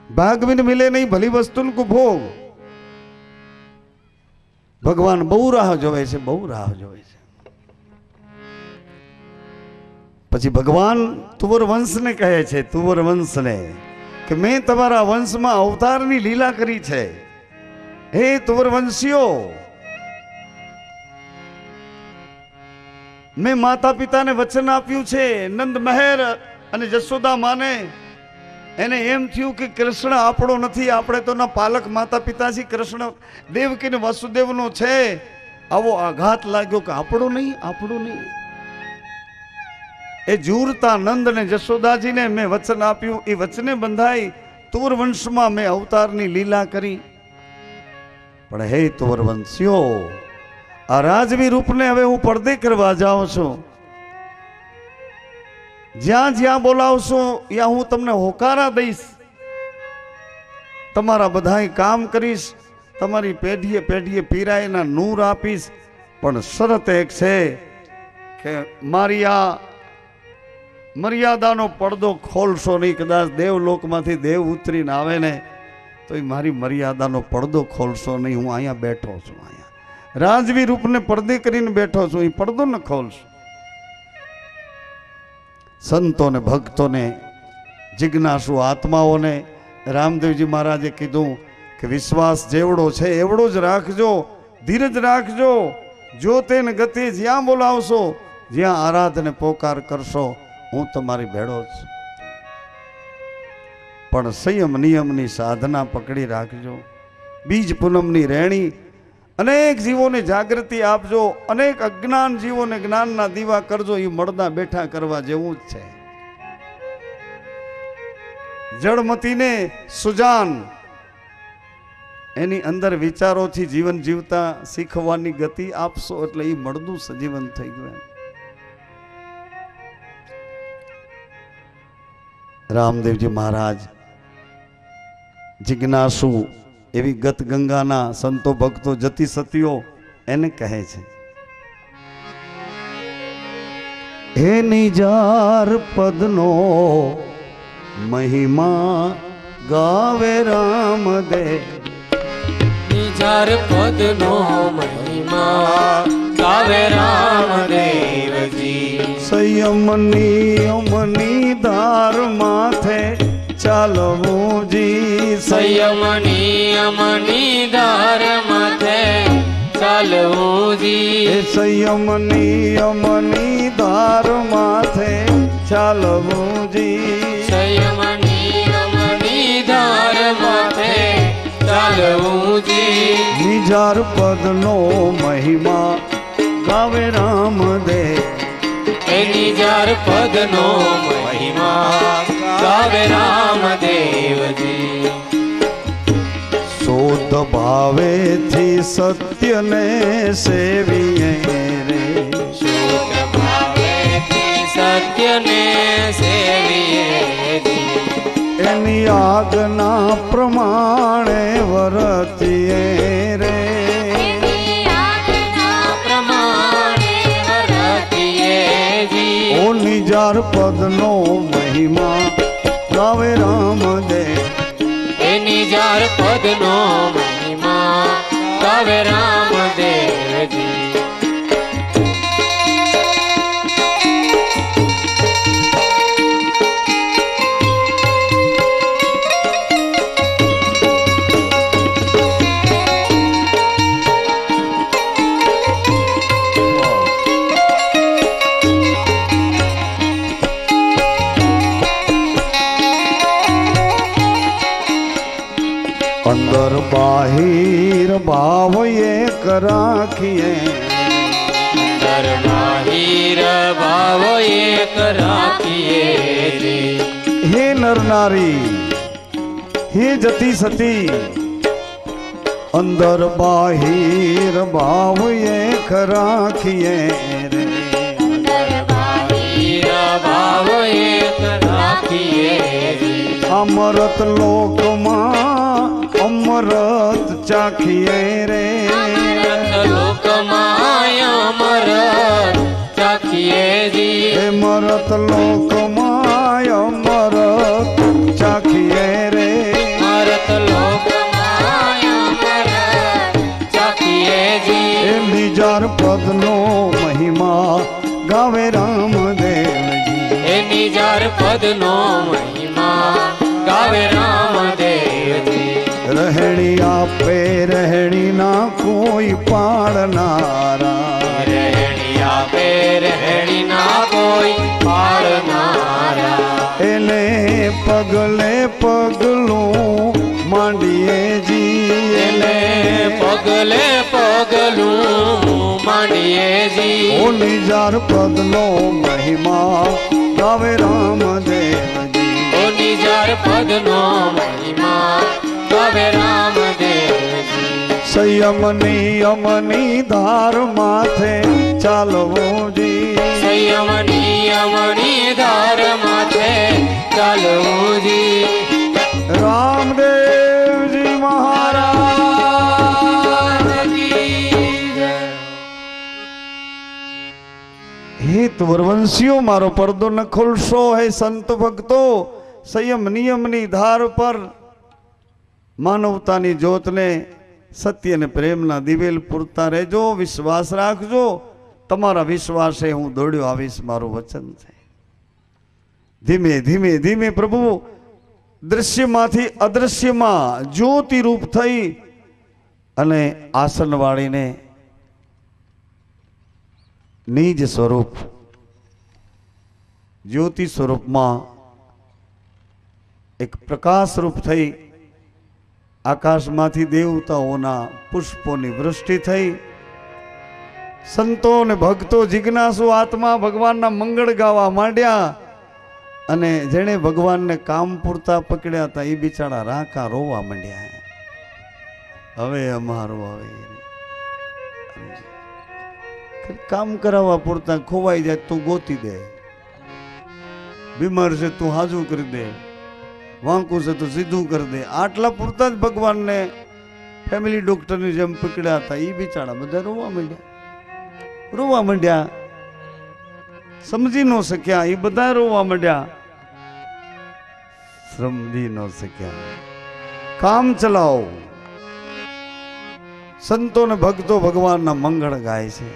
भाग में मिले नहीं भली वस्तु को भोग। भगवान बहु राह जोवे छे, बहु राह जोवे छे। પછી ભગવાન તુવર વંશને કહે છે, તુવર વંશને કે મેં તમારા વંશમાં અવતારની લીલા કરી છે। હે તુવર વંશીઓ, મેં માતા પિતાને વચન આપ્યું છે। નંદ મહેર અને જશોદા માને એને એમ થયું કે કૃષ્ણ આપણો નથી, આપણે તો ના પાલક માતા પિતા છીએ, કૃષ્ણ દેવકી ને વાસુદેવનો છે। આવો આઘાત લાગ્યો કે આપણો નહીં, આપણો નહીં। એ જૂરતા નંદ ને જશોદાજી ને મેં વચન આપ્યું, એ વચને બંધાઈ તુવર વંશમાં મેં અવતારની લીલા કરી। પણ હે તુવર વંશીઓ, આ રાજવી રૂપને હવે હું પડદે કરવા જાઉં છું। જ્યાં જ્યાં બોલાવશો ત્યાં હું તમને હોકારા દઈશ, તમારા બધાય કામ કરીશ, તમારી પેઢીએ પેઢીએ પીરાયના નૂર આપીશ। પણ શરત એક છે કે મારી આ મર્યાદાનો પડદો ખોલશો નહીં। કદાચ દેવલોકમાંથી દેવ ઉતરીને આવે ને તો એ મારી મર્યાદાનો પડદો ખોલશો નહીં। હું અહીંયા બેઠો છું, અહીંયા રાજવી રૂપને પડદે કરીને બેઠો છું, એ પડદો ન ખોલશો। સંતોને ભક્તોને જિજ્ઞાસુ આત્માઓને રામદેવજી મહારાજે કીધું કે વિશ્વાસ જેવડો છે એવડો જ રાખજો, ધીરજ રાખજો। જો તેને ગતિ જ્યાં બોલાવશો, જ્યાં આરાધને પોકાર કરશો, હું તમારી ભેળો છું। પણ સંયમ નિયમની સાધના પકડી રાખજો। બીજ પૂનમની રેણી અનેક જીવોને જાગૃતિ આપજો, અનેક અજ્ઞાન જીવોને જ્ઞાનના દીવા કરજો। એ મળદા બેઠા કરવા જેવું જ છે। જળમતીને સુજાન એની અંદર વિચારોથી જીવન જીવતા શીખવાની ગતિ આપશો એટલે એ મળદું સજીવન થઈ ગયું। રામદેવજી મહારાજ જિજ્ઞાસુ એવી ગત ગંગાના સંતો ભક્તો જતી સતીઓ એને કહે છે, હે નિજાર પદનો મહિમા ગાવે રામદેવ। નિજાર પદનો મહિમા ગાવે રામદેવજી। સંયમ નિયમની ધાર માથે ચાલવું જી। સંયમ નિયમની ધાર માથે ચાલવું જી। સંયમ નિયમની ધાર માથે ચાલવું જી। સંયમ નિયમની ધાર માથે ચાલવું જી। નિજાર પદનો મહિમા ગાવે રામદેવ। એ નિજાર પદનો મહિમા ગાવે રામદેવજી। શુદ્ધ ભાવેથી સત્યને સેવીએ રે। શુદ્ધ ભાવેથી સત્યને સેવીએ જી। એની આજ્ઞા પ્રમાણે વર્તીએ રે। ઓ નિજાર પદનો મહિમા ગાવે રામદેવ। એ નિજાર પદનો મહિમા ગાવે રામદેવજી। અંદર બાહિર ભાવ એક રાખીએ। અંદર બાહિર ભાવ એક રાખીએ જી। હે નર નારી, હે જતી સતી, અંદર બાહિર ભાવ એક રાખીએ રે। અંદર બાહિર ભાવ એક રાખીએ જી। અમરત લોકમાં અમરત ચાખીએ રે। લોકમાં અમરત ચાખીએ જી। હે મરત લોકમાં અમરત ચાખીએ રે। ગાવે રામદેવજી એ નિજાર પદનો મહિમા ગાવે રામદેવજી રહેણી આપે રહેણી ના કોઈ પાડનારા રહેણી આપે રહેણી ના કોઈ પાડનારા એને પગલે પગલું માંડીએ જી એને પગલે પગલું માંડીએ જી ઓ નિજાર પદનો મહિમા ગાવે રામદેવજી ઓ નિજાર પદનો મહિમા ગાવે રામદેવજી સંયમ નિયમની ધાર માથે ચાલવું જી સંયમ નિયમની ધાર માથે ચાલવું જી રામદેવજી મહારાજ કી જય. હે તુરવંશીઓ મારો પડદો ન ખોલશો હે સંત ભક્તો સંયમ નિયમની ધાર પર માનવતાની જ્યોતને સત્ય અને પ્રેમના દિવેલ પૂરતા રહેજો વિશ્વાસ રાખજો તમારા વિશ્વાસે હું દોડ્યો આવીશ મારું વચન છે ધીમે ધીમે ધીમે પ્રભુ દૃશ્યમાંથી અદૃશ્યમાં જ્યોતિ રૂપ થઈ અને આસન વાળીને નિજ સ્વરૂપ જ્યોતિ સ્વરૂપમાં એક પ્રકાશ રૂપ થઈ આકાશમાંથી દેવતાઓના પુષ્પોની વૃષ્ટિ થઈ સંતો અને ભક્તો જિજ્ઞાસુ આત્મા ભગવાનના મંગળ ગાવા માંડ્યા અને જેણે ભગવાનને કામ પૂરતા પકડ્યા હતા એ બિચારા રાકા રોવા માંડ્યા હવે અમારું હવે કામ કરાવવા પૂરતા ખોવાઈ જાય તું ગોતી દે બીમાર છે તું હાજુ કરી દે વાંકું છે તો સીધું કરી દે આટલા પૂરતા જ ભગવાનને ફેમિલી ડોક્ટરની જેમ પકડ્યા હતા એ બિચારા બધા રોવા માંડ્યા સમજી ન શક્યા એ બધા રોવા માંડ્યા સમજી ન શક્યા કામ ચલાવો સંતો ને ભક્તો ભગવાનના મંગળ ગાય છે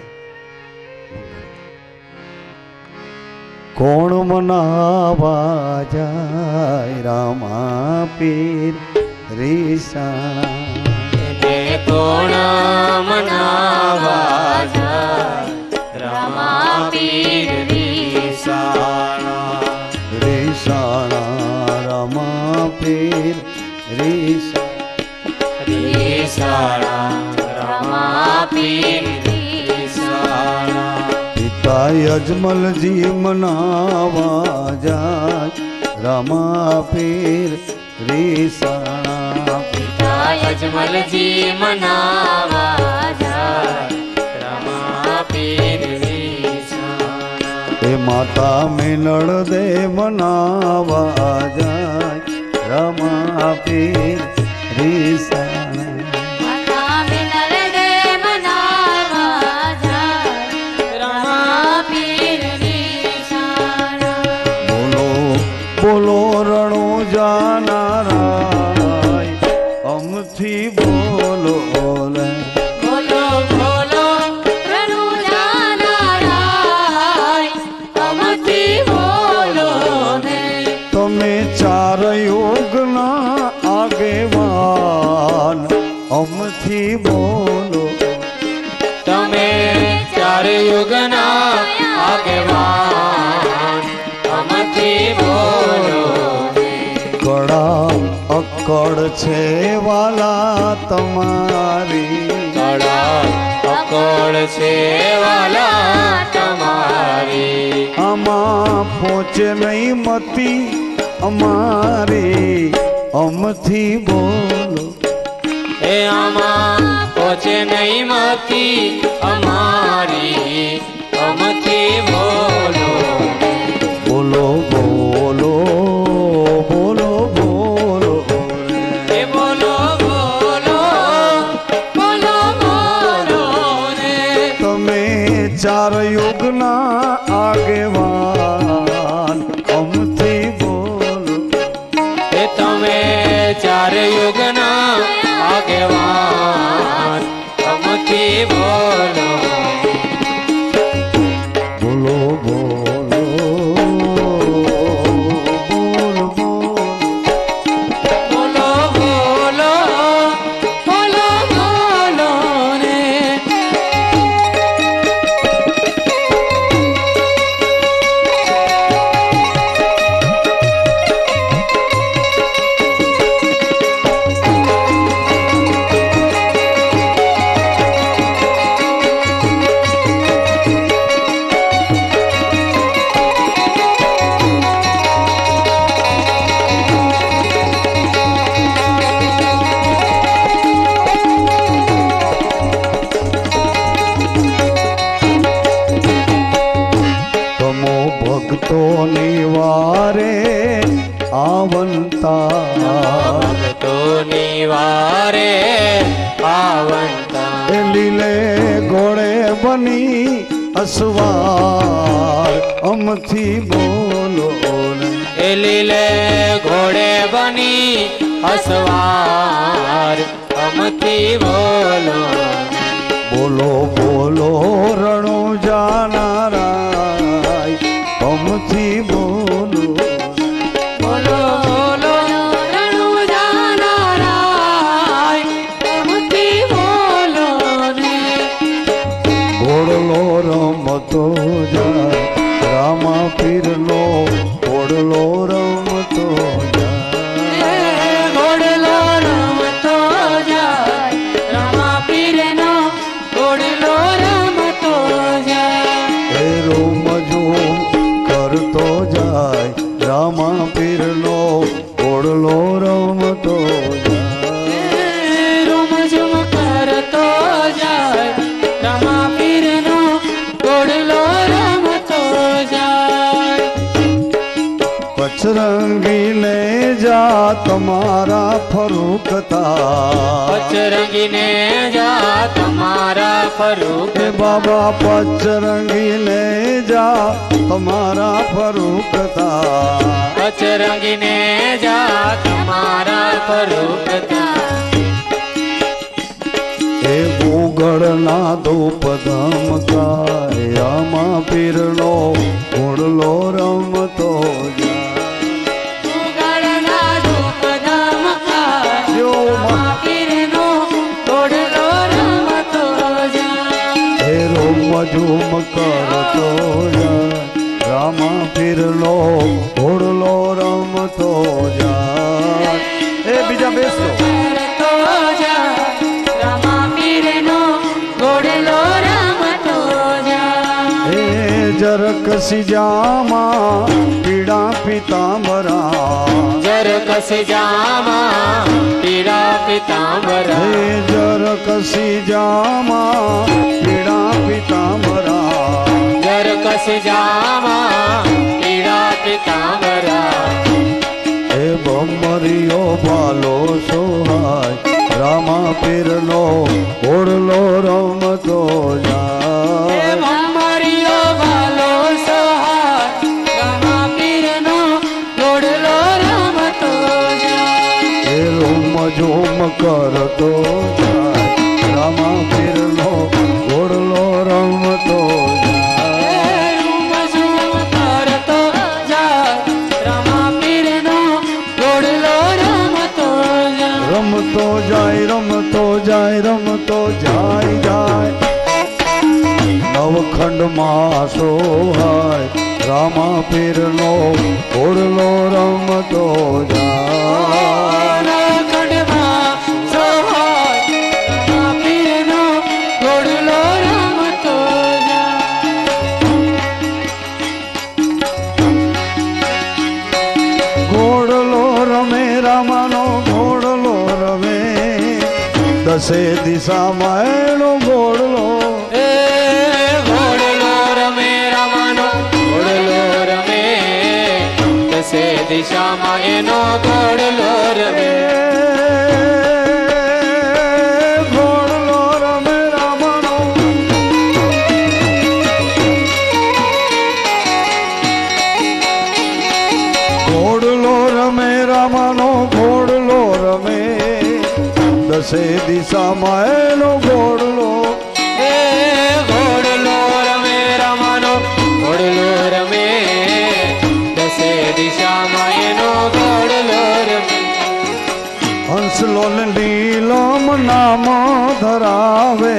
કોણ મનાવા જાય રામા પીર રીસાણા કોણ મનાવા જાય રમા પીર રીસાણા રીસાણા રામા પીર રીસાણા રમા પીર રીસાણા પિતા અજમલજી મનાવા જાય રામા પીર રીસાણા પિતા અજમલજી મનાવા જાય રમા પીર રીસાણા એ માતા મેનળ દે મનાવા જાય રામા પીર રીસાણા બોલો રણો જાનારાય અમથી બોલો રે બોલો બોલો રણુ જાનારાય અમથી બોલો ને તમે ચાર યોગના આગેવાન અમથી બોલો તમે ચાર યુગના આગેવાન અમથી બોલો કળા અકળ છે વાલા તમારી કળા અકળ છે વાલા તમારી આમાં પહોંચે નહીં મતી અમારી અમથી બોલો એ આમાં પહોંચે નહીં મતી અમારી અમથી બોલો બોલો બોલો બોલો બોલો એ બોલો બોલો બોલો બોલો રે તમે ચાર યુગના આગેવાન અમથી બોલો એ તમે ચાર યુગના આગેવાન અમથી બોલો બોલો વારે આવંતા એ લીલે ઘોડે બની અસવાર અમથી બોલો ને એ લીલે ઘોડે બની અસવાર અમથી બોલો બોલો બોલો રણો જાનારાય અમથી બોલો બોલો બોલો રણુ જાનારાય અમથી બોલો ને ઘોડલો રમતો જાય રામા પીરનો ઘોડલો રમતો જાય ઘોડલો રમતો જાય રામા પીરનો ઘોડલો રમતો જાય એ રોમ ઝૂમ કરતો જાય રામા પીરનો ઘોડલો રમતો જાય રૂમ ઝુમ કરતો જાય રામા પીરનો ઘોડલો રમતો જાય પચરંગીને જા તમારા ફરૂકતા પચરંગીને જા તમારા ફરૂક એ બાબા પચરંગીને જા તમારા ફરૂકતા પચરંગીને જા તમારા ફરૂકતા એ ઉગડના ધૂપ ધમકાય આમાં પીરનો ઘોડલો રમતો ઉગાડના ધૂપ ધમકાય જો રામા પીરનો ઘોડલો રમતો જાય હે રોમ ઝૂમ કરતો જાય રામા પીરનો ઘોડલો રમતો જાય એ બીજા બેસો કરતો જાય રામા પીરનો ઘોડલો રમતો જાય હે જરક સિજામાં પીડા પિતાંબરા જરક સિજામાં પીડા પિતાંબરા હે જરક સિજામાં પીડા પિતાંબરા જરક સિજામાં પીડા પિતાંબરા હે બમરીઓ ભાલો સોહાય રામા પીરનો ઘોડલો રમતો હે જાય ભમરીઓ ભાલો સહાય રામા પીરનો ઘોડલો રમતો જાય હે રોમ ઝૂમ કરતો જાય રામા પીરનો ઘોડલો રમતો જાય રૂમ ઝૂમ કરતો જાય રામા પીરનો ઘોડલો રમતો જાય રમતો જાય રમતો જાય રમતો જાય જાય નવખંડમાં સોહાય રામા પીરનો ઘોડલો રમતો જાય ખંડમાં સોહાય રામા પીરનો ઘોડલો રમતો ઘોડલો રમે રામાનો ઘોડલો રમે દસે દિશામાં એનો ઘોડલો જાય ઘોડલો રમે રામાનો ઘોડલો રમે દસે દિશામાં એનો ઘોડલો રમે ઘોડલો રમે રામાનો ઘોડલો રમે રામાનો ઘોડલો રમે દસે દિશામાં એનો ઘોડલો એ ઘોડલો રમે રામાનો ઘોડલો રમે દસે દિશામાં એનો ઘોડલો રમે હંસલો નીલમ નામ ધરાવે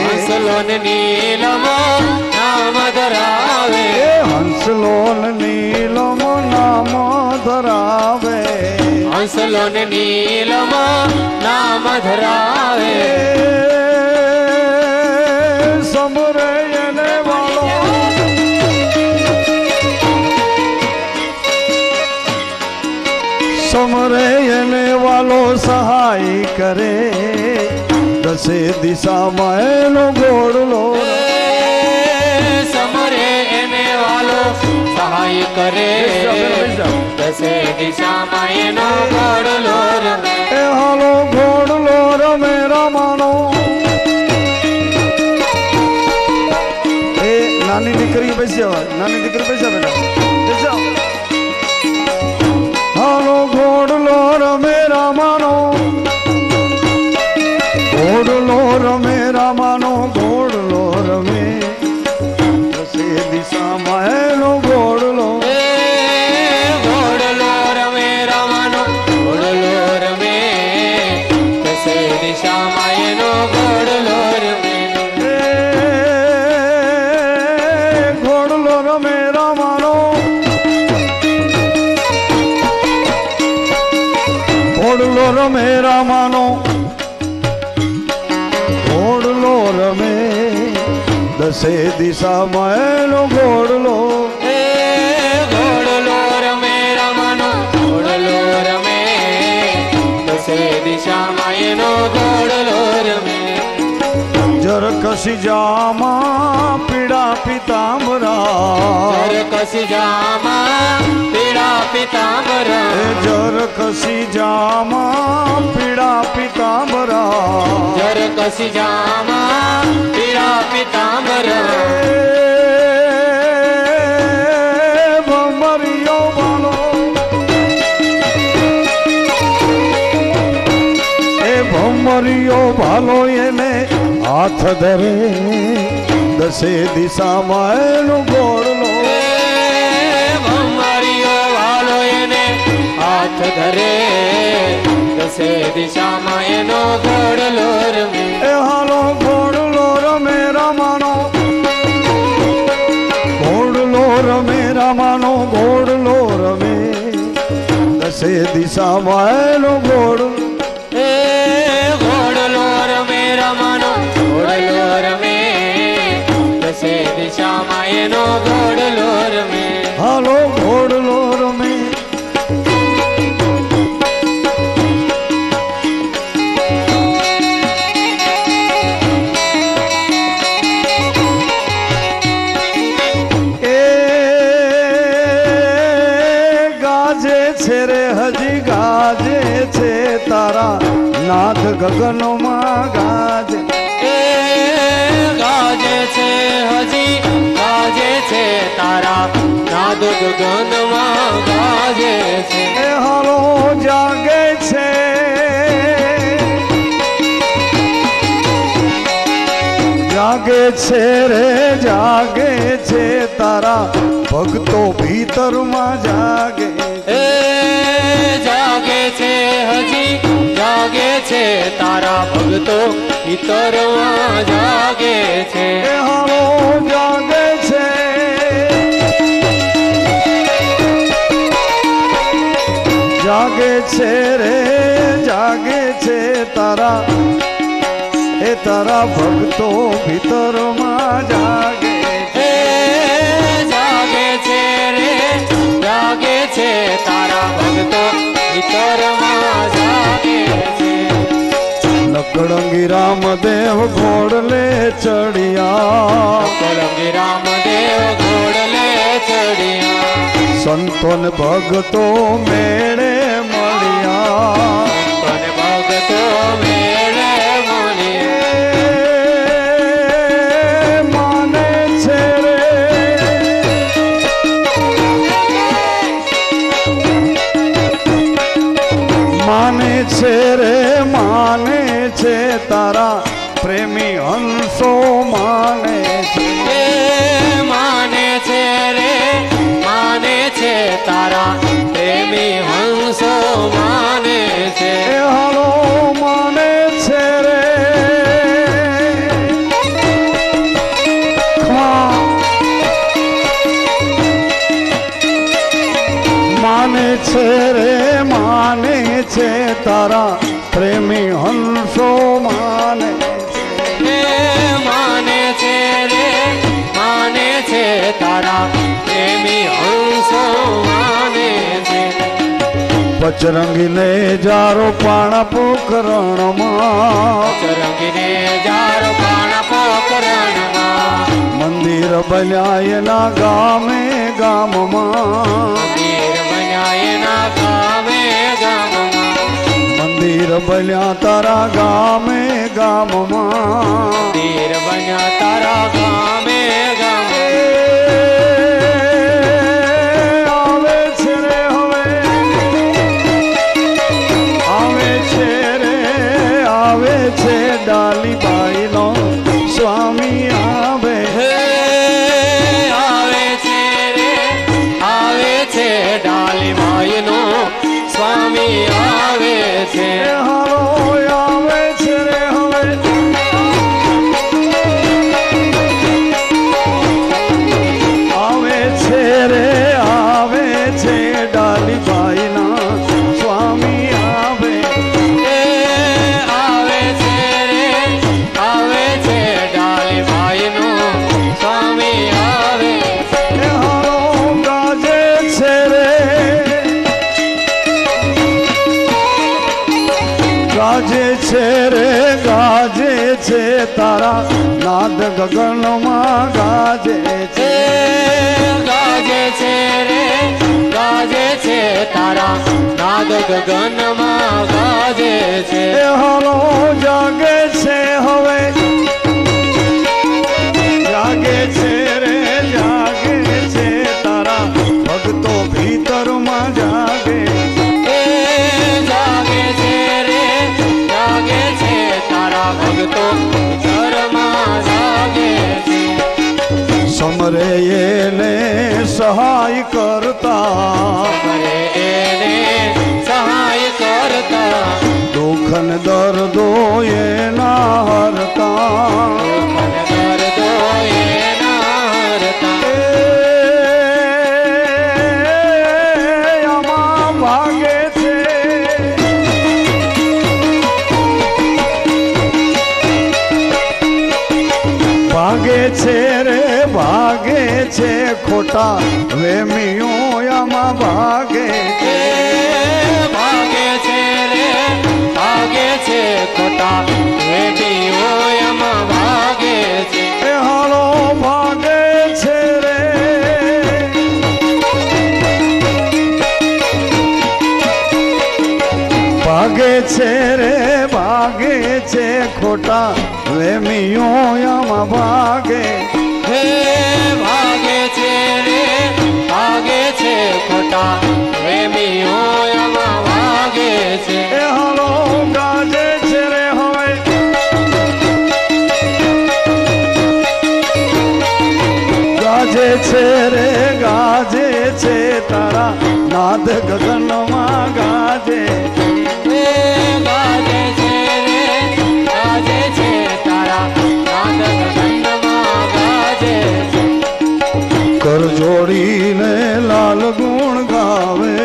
હંસલો ને નીલમ નામ ધરાવે એ હંસલો નીલમ નામ ધરાવે હંસલો ને નીલમ નામ ધરાવે સમરે એને વાળો સમરે એને વાલો સહાય કરે દસે દિશામાં એનો ઘોડલો સમરે એને વાલો સહાય કરે દસે દિશામાં એનો ઘોડલો રમે એ હાલો બેસી આવા નાની દીકરી બેસા બેટા બેસા હાલો ઘોડલો રમે રામાનો ઘોડલો રમે રામાનો ઘોડલો રમે દસે દિશામાં એનો ઘોડલો ઘોડલો રમે રામાનો ઘોડલો રમે દસે દિશામાં એનો ઘોડલો રમે ઘોડલો રમે રામાનો ઘોડલો રમે રામાનો ઘોડલો રમે દસે દિશામાં એનો ઘોડલો ઘોડલો રમે રામાનો ઘોડલો રમે દસે દિશામાં એનો ઘોડલો રમે જર કસી જામાં પીડા પિતાંબરા જર કસી જામાં પીડા પિતાંબરા જર કસી જામાં પીડા પિતાંબરા જર કસી જામાં પીડા પિતાંબરા ભમરિયો વાલો એ ભમરિયો ભાલો એને હાથ ધરે દસે દિશામાં એનો ઘોડલો ભમરિયો વાલો એને હાથ ધરે દસે દિશામાં એનો ઘોડલો રમે એ હાલો ઘોડલો રમે રામાનો ઘોડલો રમે રામાનો ઘોડલો રમે દસે દિશામાં એનો ઘોડલો ઘોડલો રમે રામાનો ઘોડલો રમે દસે દિશામાં એનો ઘોડલો રમે હાલો ઘોડલો રમે એ ગાજે છે રે હજી ગાજે છે તારા નાદ ગગનમાં ગાજે ગાજે છે હજી ગાજે છે તારા નાદ ગગનમાં ગાજે છે એ હાલો જાગે છે જાગે છે રે જાગે છે તારા ભક્તો ભીતરમાં જાગે એ જાગે છે હજી જાગે છે તારા ભક્તો ભીતરમાં જાગે છે એ હાલો જાગે છે જાગે છે રે જાગે છે તારા એ તારા ભક્તો ભીતરમાં જાગે એ જાગે છે રે જાગે છે તારા ભક્તો ભીતરમાં જાગે છે લકડંગી રામદેવ ઘોડલે ચડિયા કલંગી રામદેવ ઘોડલે ચડિયા સંતો ને ભગતો મેળે મળ્યા અને ભગતો મેળે મળ્યા માને છે રે માને છે રે માને છે તારા પ્રેમી હંસો માને છે એ માને છે રે માને છે તારા પ્રેમી હંસો માને છે એ હાલો માને છે રે માને છે રે માને છે તારા પ્રેમી હંસો માને એ માને છે રે માને છે તારા પ્રેમી હંસો માને છે બજરંગીને જારો પાણા પોકરણમાં ચરંગીને જાર પાણ પોકરણમાં મંદિર બન્યા એના ગામે ગામમાં મંદિર બન્યા એના ગામે ગામમાં મંદિર બન્યા તારા ગામે ગામમાં મંદિર બન્યા તારા ગામે ગામે ગાજે છે રે ગાજે છે તારા નાદ ગગનમાં ગાજે છે ગાજે છે રે ગાજે છે તારા નાદ ગગનમાં ગાજે છે એ હાલો જાગે છે હવે જાગે છે રે જાગે છે તારા ભક્તો ભીતરમાં જાગે જાગે છે રે જાગે છે તારા ભક્તો ઘરમાં જાગે છે સમરે એને સહાય કરતા સમરે એને સહાય કરતા દુઃખ ને દર્દો એના હરતા દર્દો એના હરતા આમાં ભાગે છે ભાગે છે રે ભાગે છે ખોટા વેમીઓ આમાં ભાગે ભાગે છે રે ભાગે છે ખોટા વેદીઓમાં ભાગે છે એ હાલો ભાગે છે રે ભાગે છે રે ભાગે છે ખોટા વેમીઓ આમાં ભાગે હે ભાગે છે રે ભાગે છે ખોટા વેદીઓમાં ભાગે છે એ હાલો ગાજે છે રે હવે ગાજે છે રે ગાજે છે તારા નાદ ગગનમાં ગાજે હે ગાજે છે રે ગાજે છે તારા નાદ ગગનમાં ગાજે છે કર જોડીને લાલ ગુણ ગાવે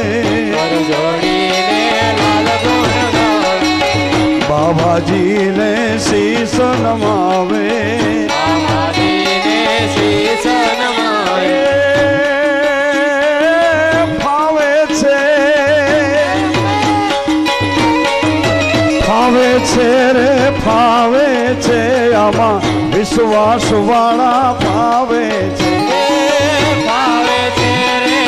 કર જોડીને લાલ ગુણ ગાવે બાબાજીને શીશ નમાવે બાબાજીને શીશ નમાવે ફાવે છે ફાવે છે રે ફાવે છે આમાં વિશ્વાસ વાળા ફાવે છે ભાવે છે રે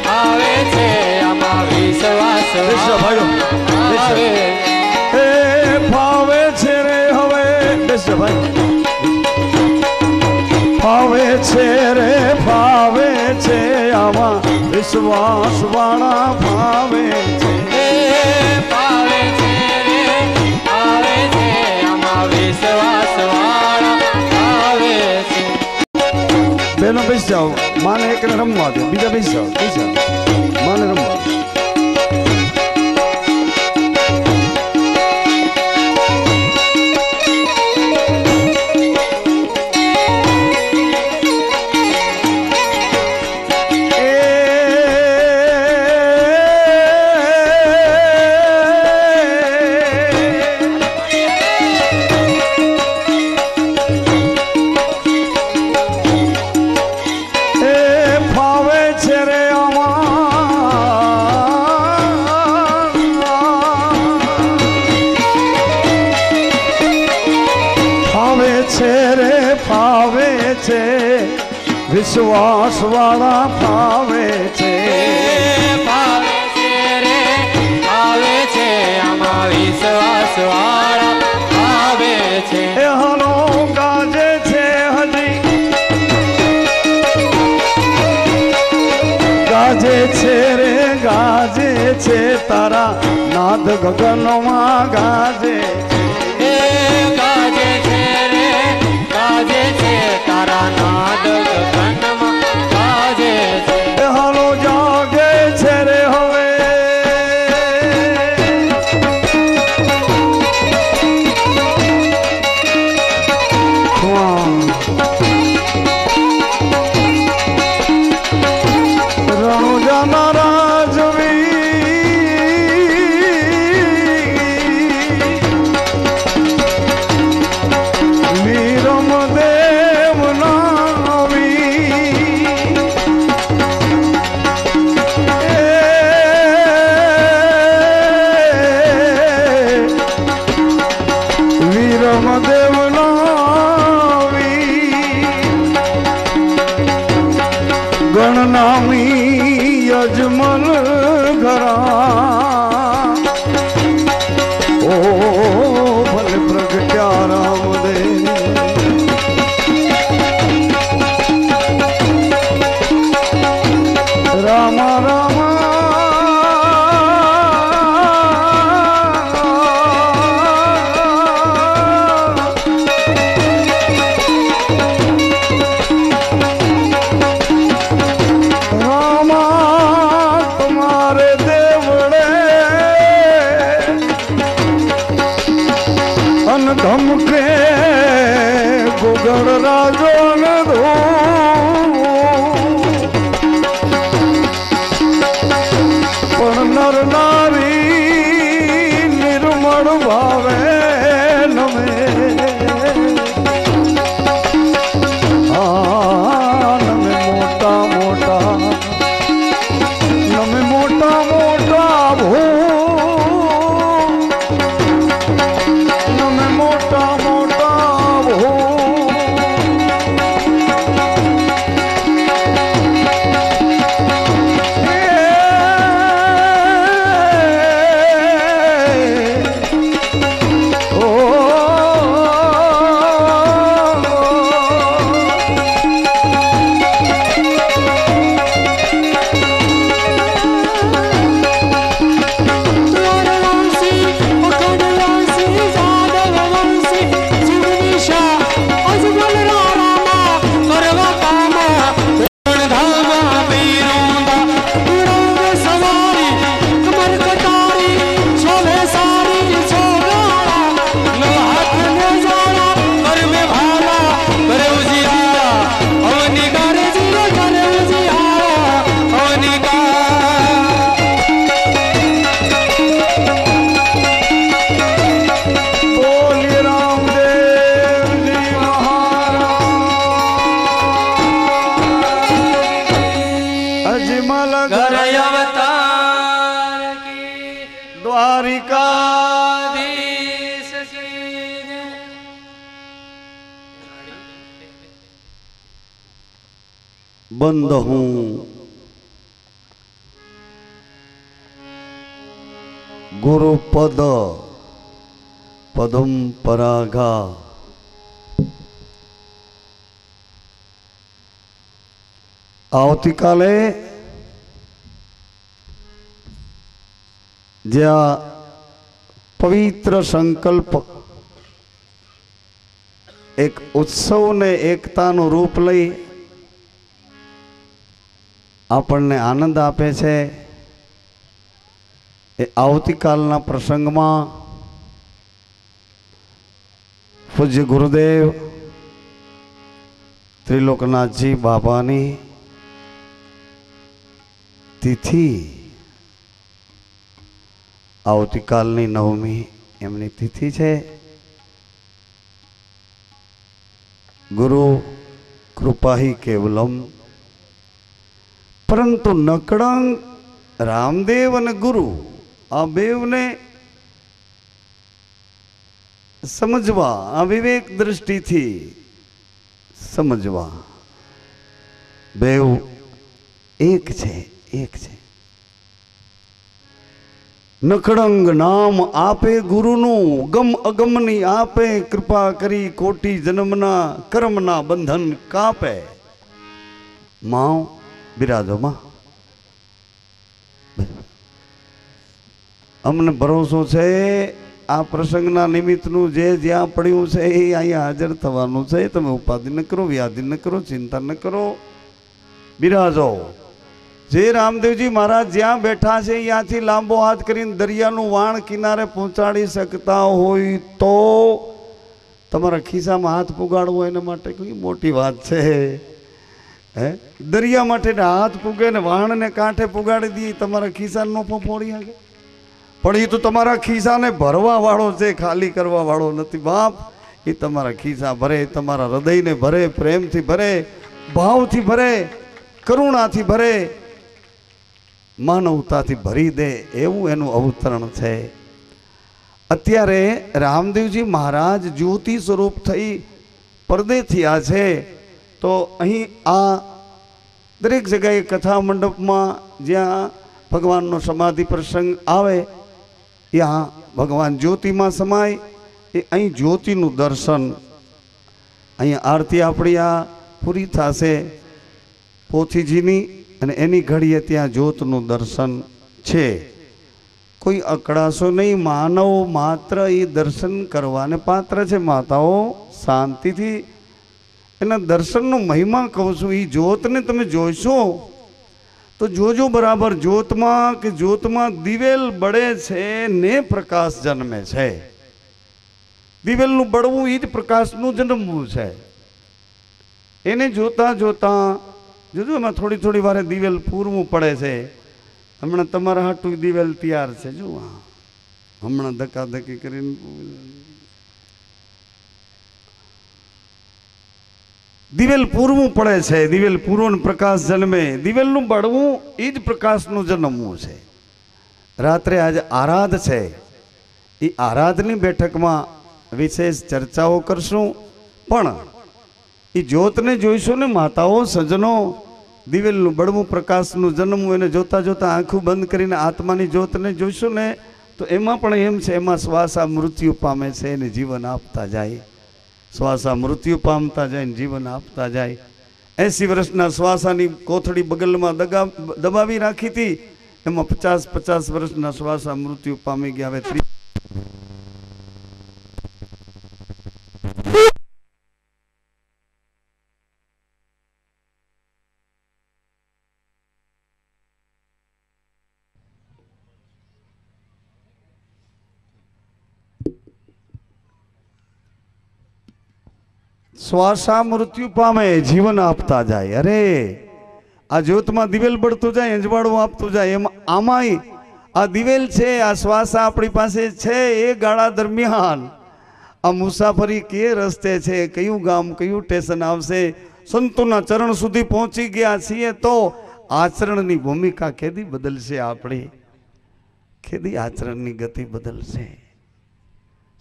ભાવે છે આમાં વિશ્વાસ ભાઈઓ ભાવે એ ફાવે છે રે હવે બેસો ભાઈ ફાવે છે રે ફાવે છે આમાં વિશ્વાસ વાળા ફાવે છે ભાવે છે રે ભાવે છે આમાં વિશ્વાસ વાળા ભાવે છે બેનો બેસી જાઓ માને એકને રમવા દો બીજા બેસી જાઓ માને રમવા દો વિશ્વાસ વાળા ફાવે છે ભાવે છે રે ભાવે છે આમાં વિશ્વાસ વાળા ભાવે છે એ હાલો ગાજે છે હજી ગાજે છે રે ગાજે છે તારા નાદ ગગનમાં ગાજે ગાજે છે રે ગાજે છે તારા નાદ ગગનમાં ગાજે છે એ હાલો જાગે છે રે હવે રણુજાના રાજવી ગણરાજો ને પણ નર નારી નિર્મળ ભાવે નમે નમે મોટા મોટા નમે મોટા મોટા ભૂ નમે મોટા મોટા ભૂ દ્વારિકાધીશ કી જય। બંધ હું ગુરુ પદ પદમ પરાગા આવતીકાલે જ્યાં પવિત્ર સંકલ્પ એક ઉત્સવ ને એકતાનું રૂપ લઈ આપણને આનંદ આપે છે એ આવતીકાલના પ્રસંગમાં પૂજ્ય ગુરુદેવ ત્રિલોકનાથજી બાબાની તિથિ આવતીકાલની 9મી એમની તિથિ છે। ગુરુ કૃપાહી કેવલમ પરંતુ નકળંગ રામદેવ અને ગુરુ આ બેવને સમજવા આ વિવેક દ્રષ્ટિથી સમજવા બેવ એક છે એક છે। નખડંગ નામ આપે ગુરુનું ગમ અગમની આપે કૃપા કરી કોટી જન્મના કર્મના બંધન કાપે। માઓ બિરાજો માં અમને ભરોસો છે આ પ્રસંગના નિમિત્તનું જે જ્યાં પડ્યું છે એ અહીંયા હાજર થવાનું છે। તમે ઉપાધિ ન કરો વ્યાધિ ન કરો ચિંતા ન કરો બિરાજો। જે રામદેવજી મહારાજ જ્યાં બેઠા છે ત્યાંથી લાંબો હાથ કરીને દરિયાનું વાણ કિનારે પહોંચાડી શકતા હોય તો તમારા ખિસ્સામાં હાથ પુગાડવો એના માટે કોઈ મોટી વાત છે હે। દરિયા માટે હાથ પુગે ને વાણને કાંઠે પુગાડી દઈએ તમારા ખિસ્સાને નો ફોડી શકે પણ એ તો તમારા ખિસ્સાને ભરવા વાળો છે ખાલી કરવા વાળો નથી બાપ। એ તમારા ખિસ્સા ભરે તમારા હૃદયને ભરે પ્રેમથી ભરે ભાવથી ભરે કરુણાથી ભરે માનવતાથી ભરી દે એવું એનું અવતરણ છે। અત્યારે રામદેવજી મહારાજ જ્યોતિ સ્વરૂપ થઈ પડદે થયા છે તો અહીં આ દરેક જગ્યાએ કથા મંડપમાં જ્યાં ભગવાનનો સમાધિ પ્રસંગ આવે ત્યાં ભગવાન જ્યોતિમાં સમાય એ અહીં જ્યોતિનું દર્શન અહીંયા આરતી આપણી આ પૂરી થશે પોથીજીની અને એની ઘડીએ ત્યાં જ્યોતનું દર્શન છે। કોઈ અકળાશો નહીં માનવ માત્ર એ દર્શન કરવાને પાત્ર છે। માતાઓ શાંતિથી એના દર્શનનો મહિમા કહું છું। એ જ્યોતને તમે જોઈશો તો જોજો બરાબર જ્યોતમાં કે જ્યોતમાં દિવેલ બળે છે ને પ્રકાશ જન્મે છે। દિવેલનું બળવું એ જ પ્રકાશનું જન્મવું છે। એને જોતા જોતા જોજો એમાં થોડી થોડી વારે દિવેલ પૂરવું પડે છે. હમણાં તમારા હાટું દિવેલ તૈયાર છે. જો હમણાં ધક્કાધક્કી કરીને દિવેલ પૂરવું પડે છે. દિવેલ પૂરવાનો પ્રકાશ જન્મે. દિવેલનું બળવું એ જ પ્રકાશનું જન્મવું છે. રાત્રે આજે આરાધ છે. એ આરાધની બેઠકમાં વિશેષ ચર્ચાઓ કરશું. પણ એ જ્યોતને જોઈશું ને માતાઓ સજ્જનો, દિવેલનું બળવું પ્રકાશનું જન્મવું. એને જોતા જોતા આંખું બંધ કરીને આત્માની જ્યોતને જોઈશું ને તો એમાં પણ એમ છે, એમાં શ્વાસા મૃત્યુ પામે છે એને જીવન આપતા જાય. શ્વાસા મૃત્યુ પામતા જાય ને જીવન આપતા જાય. 80 વર્ષના શ્વાસાની કોથળી બગલમાં દબાવી રાખી હતી, એમાં 50 વર્ષના શ્વાસા મૃત્યુ પામી ગયા. હવે શ્વાસા મૃત્યુ પામે જીવન આપતા જાય. અરે આ જ્યોતમાં દિવેલ બળતું જાય, અંજવાળું આપતું જાય. એમ આમાંય આ દિવેલ છે, આ શ્વાસા આપણી પાસે છે. એ ગાળા દરમિયાન આ મુસાફરી કે રસ્તે છે, કયું ગામ કયું સ્ટેશન આવશે, સંતોના ચરણ સુધી પહોંચી ગયા છીએ તો આચરણની ભૂમિકા કેદી બદલશે? આપણી કેદી આચરણની ગતિ બદલશે?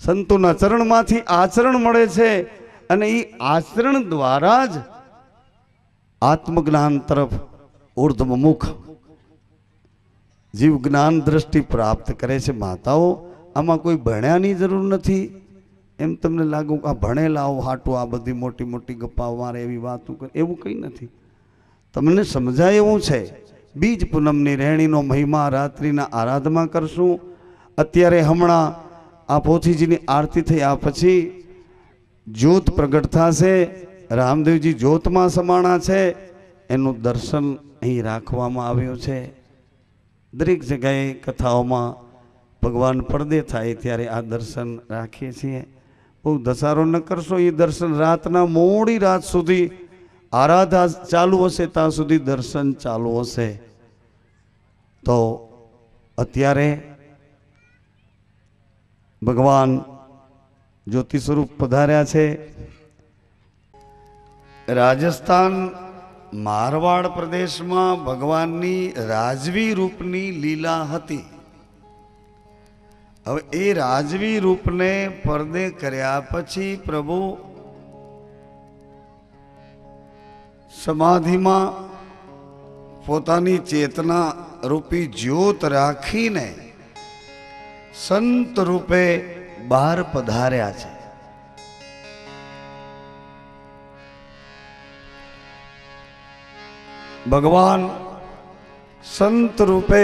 સંતોના ચરણમાંથી આચરણ મળે છે અને એ આચરણ દ્વારા જ આત્મજ્ઞાન તરફ ઉર્ધ્વમુખ જીવ જ્ઞાન દ્રષ્ટિ પ્રાપ્ત કરે છે. માતાઓ, આમાં કોઈ ભણ્યાની જરૂર નથી. એમ તમને લાગુ આ ભણેલા હાટું આ બધી મોટી મોટી ગપ્પા મારે એવી વાતો કરે, એવું કંઈ નથી. તમને સમજાય એવું છે. બીજ પૂનમની રહેણીનો મહિમા રાત્રિના આરાધમાં કરશું. અત્યારે હમણાં આ પોથીજીની આરતી થઈ, આ પછી જ્યોત પ્રગટ થશે. રામદેવજી જ્યોતમાં સમાણા છે, એનું દર્શન અહીં રાખવામાં આવ્યું છે. દરેક જગ્યાએ કથાઓમાં ભગવાન પડદે થાય ત્યારે આ દર્શન રાખીએ છીએ. બહુ ધસારો ન કરશો. એ દર્શન રાતના મોડી રાત સુધી આરાધના ચાલુ હશે, ત્યાં સુધી દર્શન ચાલુ હશે. તો અત્યારે ભગવાન જ્યોતિ સ્વરૂપ પધાર્યા છે. રાજસ્થાન મારવાડ પ્રદેશમાં ભગવાનની રાજવી રૂપની લીલા હતી. હવે એ રાજવી રૂપને પડદે કર્યા પછી પ્રભુ સમાધિમાં પોતાની ચેતના રૂપી જ્યોત રાખીને સંત રૂપે બહાર પધાર્યા છે. ભગવાન સંત રૂપે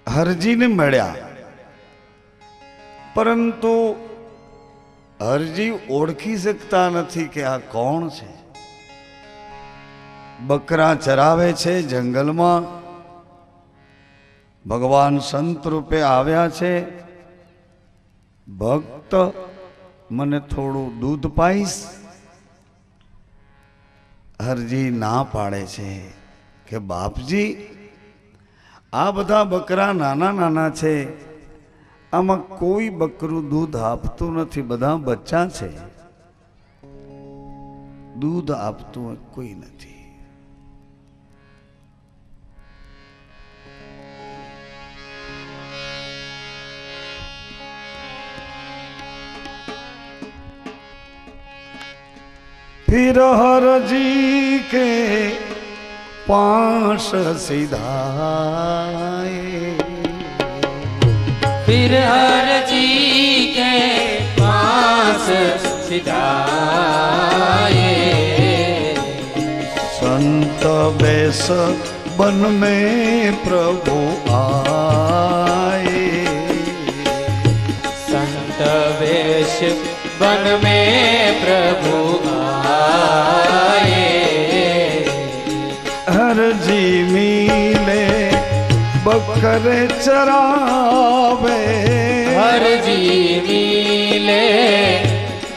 હરજીને મળ્યા, પરંતુ હરજી ઓળખી શકતા નથી કે આ કોણ છે. બકરા ચરાવે છે જંગલમાં, ભગવાન સંત રૂપે આવ્યા છે. ભક્ત, મને થોડું દૂધ પાઈશ? હરજી ના પાડે છે કે બાપજી, આ બધા બકરા નાના નાના છે, આમાં કોઈ બકરું દૂધ આપતું નથી, બધા બચ્ચા છે, દૂધ આપતું કોઈ નથી. फिर हरजी के पास सिधाए, फिर हरजी के पास सिधाए, संत बेस बन में प्रभु आए, संत वेश बन में प्रभु आए, हरजी मिले बकरे चरावे, हरजी मिले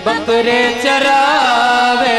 बकरे चरावे,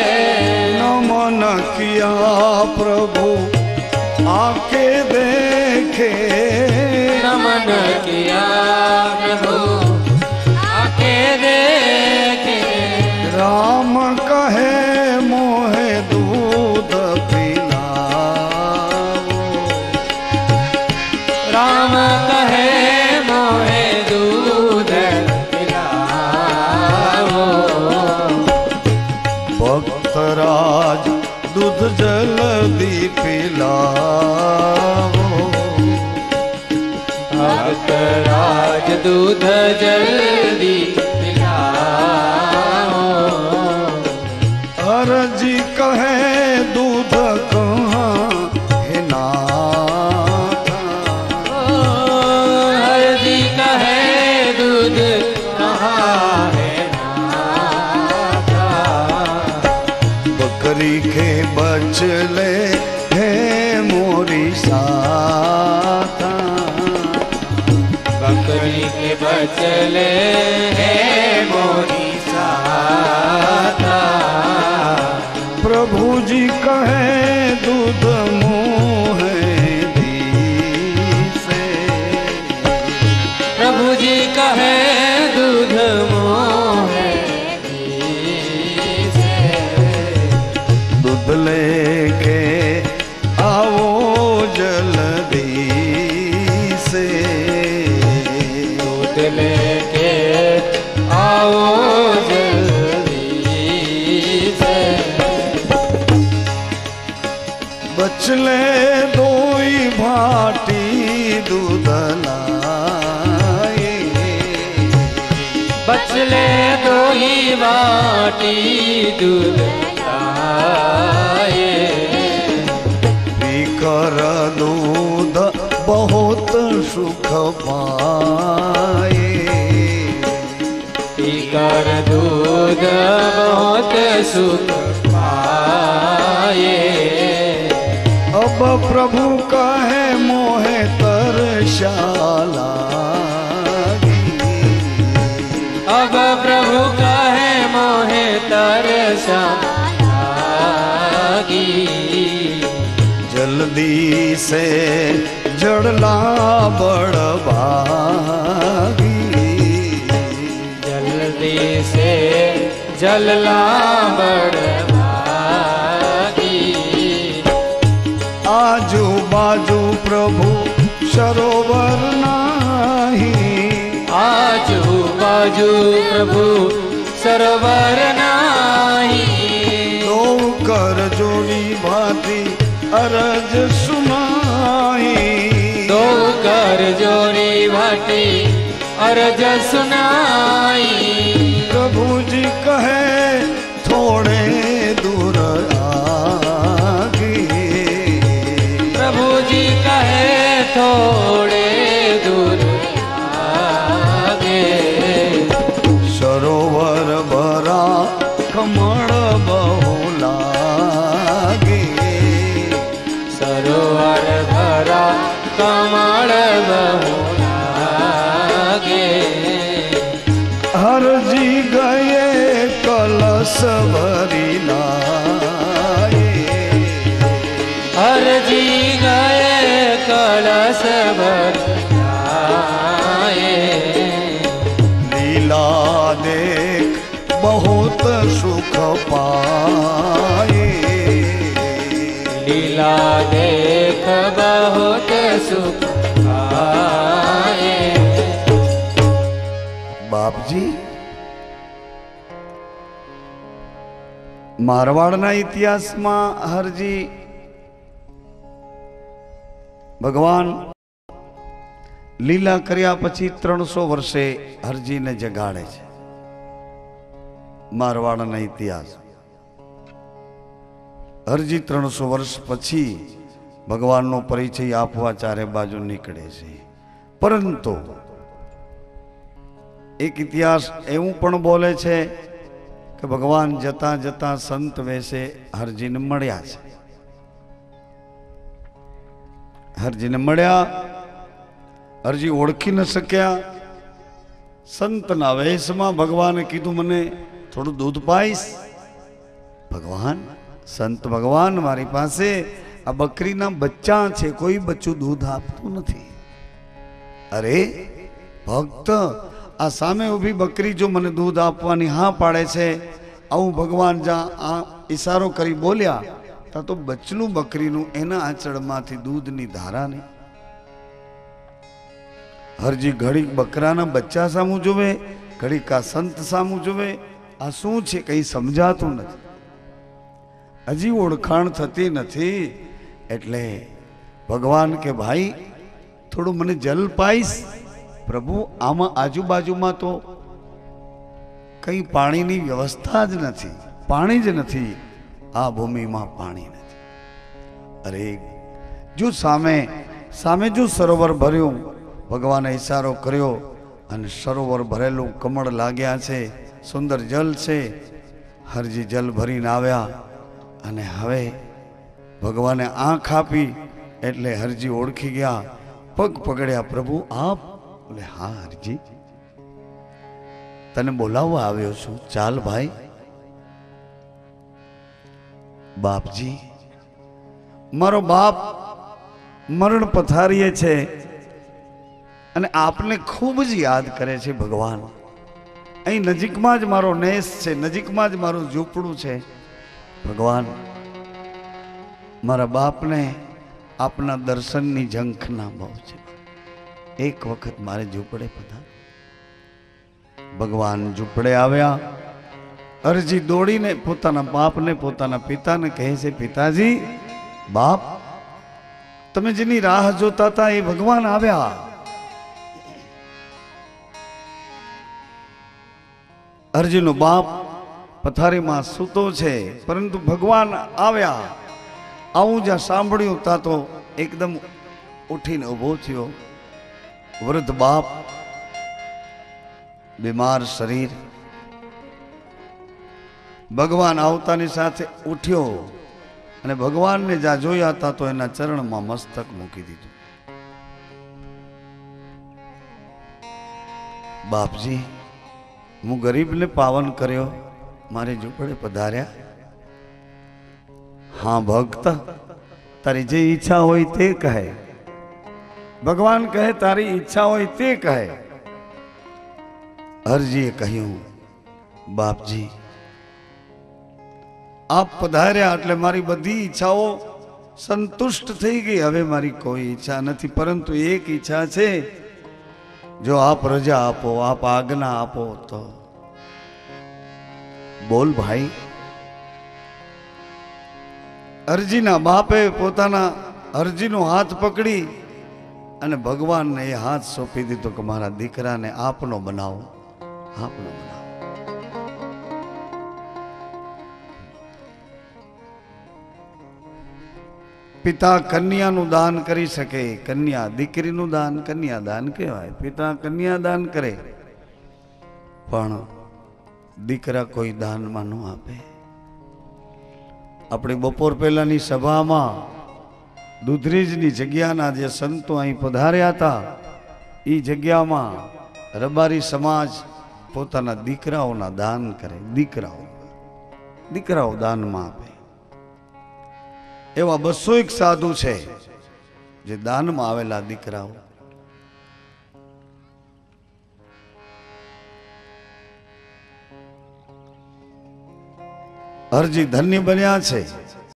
दूध जल्दी पिलाओ। अर्जी कहे दूध कहाँ है नाथ, अर्जी कहे दूध कहाँ है नाथा। बकरी के बचले है मोरी साथा, बकरी के बचले हैं मोरी साथा। प्रभु जी कहे दूध मुँह दी से, प्रभु जी कहे दूध मोह से। दूध लेके आओ जल्दी से, दूध लेके आओ जल्दी से। बचले दोई भाटी दूध लाए, बचले दो ही बाटी दूध लाए। पीकर दूध बहुत सुख पाए, पीकर दूध बहुत सुख पाए। अब प्रभु कहे मोहे तरशाला, अब प्रभु कहे मोहे तरसा लागी। जल्दी से जड़ला बड़ भागी, जल्दी से जलला बड़ भागी। आजू बाजू प्रभु सरोवर नाही, आजू बाजू प्रभु सरोवर नाही। दो कर जोड़ी भाती अरज सुनाई, दो कर जोड़ी भाटी अरज सुनाई। प्रभु जी कहे थोड़े दूर आगे, प्रभु जी कहे थोड़े दूर आगे। सरोवर भरा कमल बहुलागे, सरोवर भरा कमल बहुलागे। हर जी गए कलश भरी लाए, हर जी गए कलश भर लाए। लीला देख बहुत सुख पाए, लीला देख बहुत सुख पाए। बाप जी મારવાડના ઇતિહાસમાં હરજી ભગવાન લીલા કર્યા પછી 300 વર્ષે હરજીને જગાડે છે. મારવાડના ઇતિહાસ હરજી 300 વર્ષ પછી ભગવાનનો પરિચય આપવા ચારે બાજુ નીકળે છે. પરંતુ એક ઇતિહાસ એવું પણ બોલે છે કે ભગવાન જતા જતા સંત વેશે હરજીને મળ્યા છે. હરજીને મળ્યા, હરજી ઓળખી ન શક્યા. સંતના વેશમાં ભગવાને કીધું મને થોડું દૂધ પાઈશ. ભગવાન સંત ભગવાન મારી પાસે આ બકરીના બચ્ચા છે, કોઈ બચ્ચું દૂધ આપતું નથી. અરે ભક્ત, આ સામે ઊભી બકરી જો મને દૂધ આપવાની હા પાડે છે, આવું ભગવાન જ્યાં આ ઈશારો કરી બોલ્યા તો બચલું બકરીનું એના આંચળમાંથી દૂધની ધારા નહીં. હરજી ઘડીક બકરાના બચ્ચા સામું જોવે, ઘડીક આ સંત સામું જોવે. આ શું છે કંઈ સમજાતું નથી. હજી ઓળખાણ થતી નથી. એટલે ભગવાન કે ભાઈ થોડું મને જલ પાઈશ. પ્રભુ આમાં આજુબાજુમાં તો કઈ પાણીની વ્યવસ્થા જ નથી, પાણી જ નથી, આ ભૂમિમાં પાણી નથી. અરે જો સામે જો સરોવર ભર્યું, ભગવાને ઈશારો કર્યો અને સરોવર ભરેલું કમળ લાગ્યા છે, સુંદર જલ છે. હરજી જલ ભરીને આવ્યા અને હવે ભગવાને આંખ આપી એટલે હરજી ઓળખી ગયા, પગ પકડ્યા, પ્રભુ આપ? બોલે હા હરજી, તને બોલાવવા આવ્યો છું, ચાલ ભાઈ. બાપજી, મારો બાપ મરણ પથારીએ છે અને આપને ખૂબ જ યાદ કરે છે ભગવાન. અહીં નજીકમાં જ મારો નેસ છે, નજીકમાં જ મારું ઝૂંપડું છે ભગવાન. મારા બાપને આપના દર્શનની ઝંખના બહુ છે. એક વખત મારે ઝૂંપડે પધાર. ભગવાન ઝૂંપડે આવ્યા. અરજી દોડીને પોતાના બાપને, પોતાના પિતાને કહે છે, પિતાજી, બાપ, તમે જેની રાહ જોતા હતા એ ભગવાન આવ્યા. અરજીનો બાપ પથારીમાં સૂતો છે, પરંતુ ભગવાન આવ્યા. આવું જ્યાં સાંભળ્યું તા તો એકદમ ઉઠીને ઊભો થયો. વૃદ્ધ બાપ, બીમાર શરીર, ભગવાન આવતાની સાથે ઉઠ્યો અને ભગવાનને જ્યાં જોયા હતા તો એના ચરણમાં મસ્તક મૂકી દીધું. બાપજી, હું ગરીબને પાવન કર્યો, મારે ઝૂંપડે પધાર્યા. હા ભક્ત, તારી જે ઈચ્છા હોય તે કહે. ભગવાન કહે તારી ઈચ્છા હોય તે કહે. હરજીએ કહ્યું, બાપજી, આપ પધાર્યા એટલે મારી બધી ઈચ્છાઓ સંતુષ્ટ થઈ ગઈ. હવે મારી કોઈ ઈચ્છા નથી, પરંતુ એક ઈચ્છા છે. જો આપ રજા આપો, આપ આજ્ઞા આપો તો. બોલ ભાઈ. અરજીના બાપે પોતાના અરજીનો હાથ પકડી અને ભગવાનને એ હાથ સોંપી દીધો કે મારા દીકરાને આપનો બનાવો, આપનો બનાવો. પિતા કન્યાનું દાન કરી શકે, કન્યા દીકરીનું દાન કન્યાદાન કહેવાય. પિતા કન્યાદાન કરે પણ દીકરા કોઈ દાનમાં ન આપે. આપણી બપોર પહેલાની સભામાં દુધરેજની જગ્યાના જે સંતો અહીં પધાર્યા હતા, એ જગ્યામાં રબારી સમાજ પોતાના દીકરાઓના દાન કરે. દીકરાઓ દાનમાં આપે. એવા 201 સાધુ છે જે દાનમાં આવેલા દીકરાઓ. હરજી ધન્ય બન્યા છે.